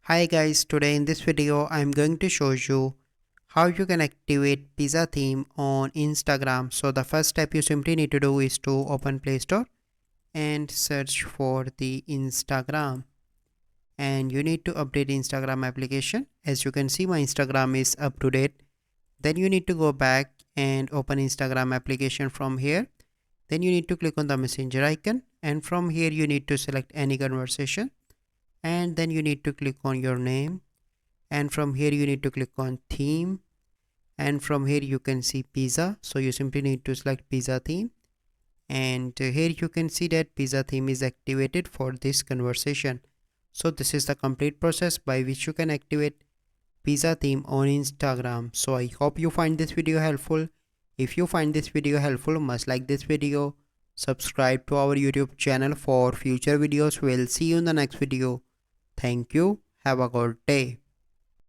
Hi guys, today in this video I'm going to show you how you can activate pizza theme on Instagram. So the first step you simply need to do is to open Play Store and search for the Instagram, and you need to update Instagram application. As you can see, my Instagram is up to date. Then you need to go back and open Instagram application from here. Then you need to click on the messenger icon, and from here you need to select any conversation, and then you need to click on your name, and from here you need to click on theme, and from here you can see pizza, so you simply need to select pizza theme, and here you can see that pizza theme is activated for this conversation. So this is the complete process by which you can activate pizza theme on Instagram. So I hope you find this video helpful. If you find this video helpful, must like this video, subscribe to our YouTube channel for future videos. We'll see you in the next video. Thank you. Have a good day.